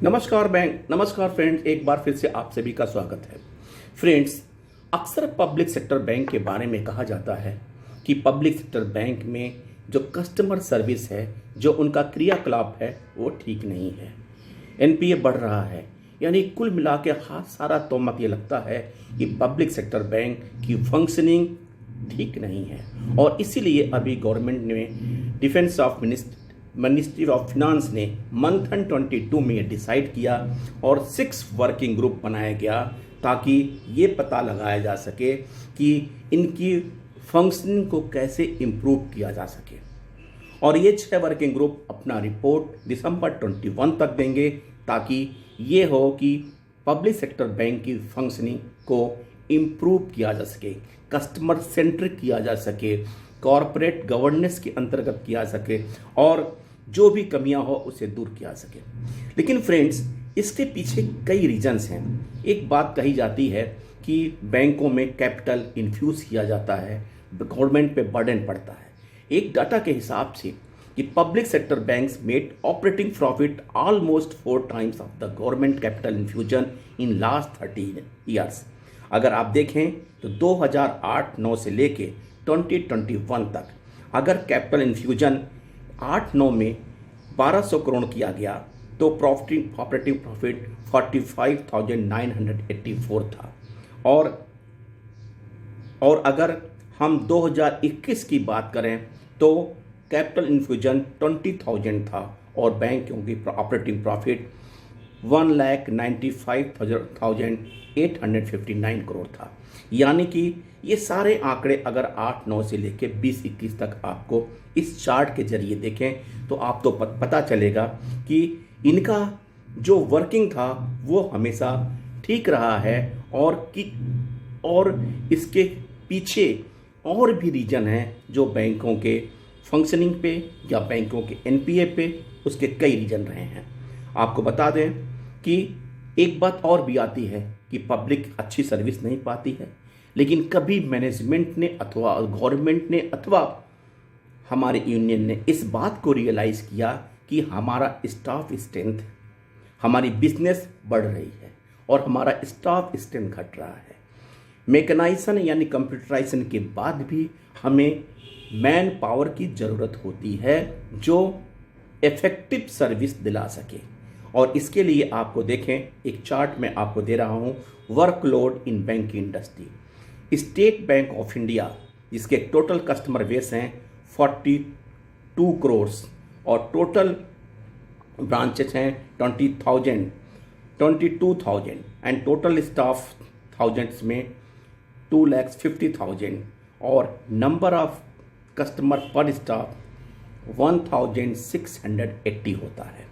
नमस्कार फ्रेंड्स, एक बार फिर से आप सभी का स्वागत है। फ्रेंड्स, अक्सर पब्लिक सेक्टर बैंक के बारे में कहा जाता है कि पब्लिक सेक्टर बैंक में जो कस्टमर सर्विस है, जो उनका क्रियाकलाप है, वो ठीक नहीं है। एनपीए बढ़ रहा है, यानी कुल मिला के सारा तोहमत ये लगता है कि पब्लिक सेक्टर बैंक की फंक्शनिंग ठीक नहीं है। और इसीलिए अभी गवर्नमेंट ने defence of ministry of finance ने मंथन 22 में ये डिसाइड किया और 6 वर्किंग ग्रुप बनाया गया ताकि ये पता लगाया जा सके कि इनकी फंक्शनिंग को कैसे इम्प्रूव किया जा सके। और ये 6 वर्किंग ग्रुप अपना रिपोर्ट दिसंबर 21 तक देंगे ताकि ये हो कि पब्लिक सेक्टर बैंक की फंक्शनिंग को इम्प्रूव किया जा सके, कस्टमर सेंट्रिक किया जा सके, कॉरपोरेट गवर्नेंस के अंतर्गत किया सके और जो भी कमियां हो उसे दूर किया सके। लेकिन फ्रेंड्स, इसके पीछे कई रीजंस हैं। एक बात कही जाती है कि बैंकों में कैपिटल इन्फ्यूज किया जाता है, गवर्नमेंट पे बर्डन पड़ता है। एक डाटा के हिसाब से कि public sector banks made operating profit almost 4 times of the government capital infusion in last 30 years. अगर आप देखें तो 2008-9 से लेके 2021 तक अगर कैपिटल इन्फ्यूजन 8-9 में 1200 करोड़ किया गया तो ऑपरेटिंग प्रॉफिट 45,984 था। और अगर हम 2021 की बात करें तो कैपिटल इन्फ्यूजन 20,000 था और बैंकों की ऑपरेटिंग प्रॉफिट 1,95,859 करोड़ था। यानी कि ये सारे आंकड़े अगर 8-9 से लेके 20-21 तक आपको इस चार्ट के जरिए देखें तो आपको पता चलेगा कि इनका जो वर्किंग था वो हमेशा ठीक रहा है और इसके पीछे और भी रीजन हैं जो बैंकों के फंक्शनिंग पे या बैंकों के एनपीए पे उसके कई रीजन रहे हैं। आपको बता दें कि एक बात और भी आती है कि पब्लिक अच्छी सर्विस नहीं पाती है, लेकिन कभी मैनेजमेंट ने अथवा गवर्नमेंट ने अथवा हमारे यूनियन ने इस बात को रियलाइज़ किया कि हमारा स्टाफ स्ट्रेंथ, हमारी बिजनेस बढ़ रही है और हमारा स्टाफ स्ट्रेंथ घट रहा है। मैकेनाइजेशन यानी कंप्यूटराइजेशन के बाद भी हमें मैन पावर की ज़रूरत होती है जो इफेक्टिव सर्विस दिला सके। और इसके लिए आपको देखें, एक चार्ट में आपको दे रहा हूँ, workload in banking industry. State bank of India जिसके टोटल कस्टमर बेस हैं 42 करोड़ और टोटल ब्रांचेस हैं 22,000 एंड टोटल स्टाफ थाउजेंड्स में 2,50,000 और नंबर ऑफ कस्टमर पर स्टाफ 1,680 होता है।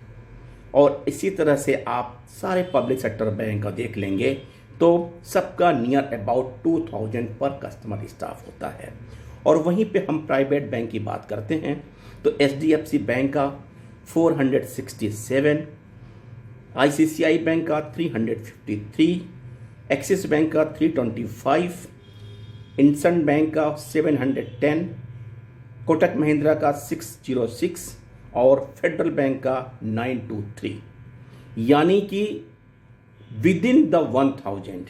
और इसी तरह से आप सारे पब्लिक सेक्टर बैंक का देख लेंगे तो सबका नियर अबाउट 2,000 पर कस्टमर स्टाफ होता है। और वहीं पे हम प्राइवेट बैंक की बात करते हैं तो HDFC बैंक का 467, ICICI बैंक का 353, एक्सिस बैंक का 325, इंडसइंड बैंक का 710, कोटक महिंद्रा का 606 और फेडरल बैंक का 923। यानी कि with in the 1,000,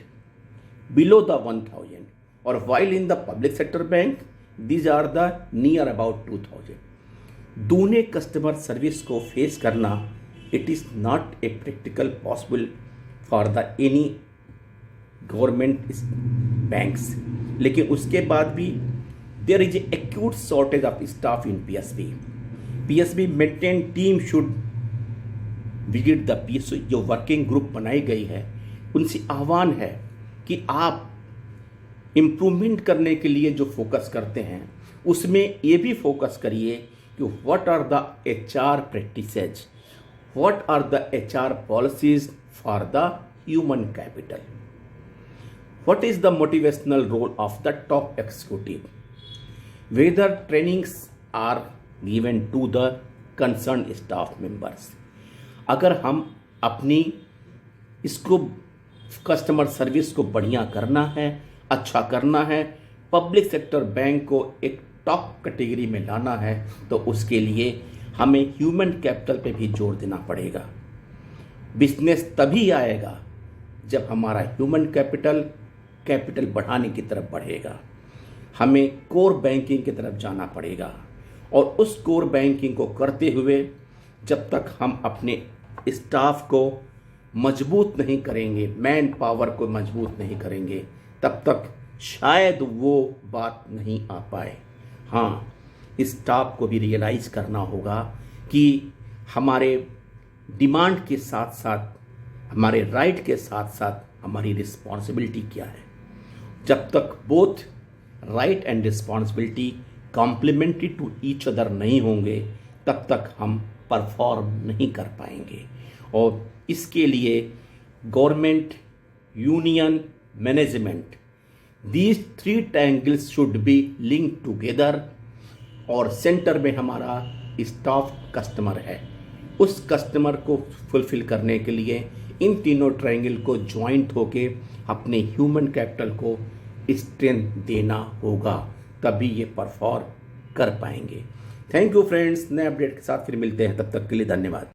below the 1,000 और while in the public sector bank these are the near about 2,000। दूने कस्टमर सर्विस को फेस करना it is not a practical possible for the any government banks. लेकिन उसके बाद भी there is a acute shortage of staff in PSB maintain team should visit the PSB। जो working group बनाई गई है उनसे आह्वान है कि आप इम्प्रूवमेंट करने के लिए जो फोकस करते हैं उसमें ये भी फोकस करिए कि what are the HR practices, what are the HR policies for the human capital, what is the motivational role of the top executive, whether trainings are given to the concerned staff members। अगर हम अपनी इसको customer service को बढ़िया करना है, अच्छा करना है, पब्लिक सेक्टर बैंक को एक टॉप कैटेगरी में लाना है तो उसके लिए हमें ह्यूमन कैपिटल पे भी जोर देना पड़ेगा। बिजनेस तभी आएगा जब हमारा ह्यूमन कैपिटल बढ़ाने की तरफ बढ़ेगा। हमें कोर बैंकिंग की तरफ जाना पड़ेगा और उस कोर बैंकिंग को करते हुए जब तक हम अपने स्टाफ को मजबूत नहीं करेंगे, मैन पावर को मजबूत नहीं करेंगे, तब तक शायद वो बात नहीं आ पाए। हाँ, स्टाफ को भी रियलाइज़ करना होगा कि हमारे डिमांड के साथ साथ, हमारे राइट के साथ साथ हमारी रिस्पॉन्सिबिलिटी क्या है। जब तक both right and responsibility complementary to each other नहीं होंगे, तब तक हम परफॉर्म नहीं कर पाएंगे। और इसके लिए government, union, management, these three triangles should be link together. और सेंटर में हमारा स्टाफ कस्टमर है। उस कस्टमर को फुलफिल करने के लिए इन तीनों ट्रायंगल को ज्वाइंट होके अपने ह्यूमन कैपिटल को स्ट्रेंथ देना होगा, तभी ये परफॉर्म कर पाएंगे। थैंक यू फ्रेंड्स, नए अपडेट के साथ फिर मिलते हैं, तब तक के लिए धन्यवाद।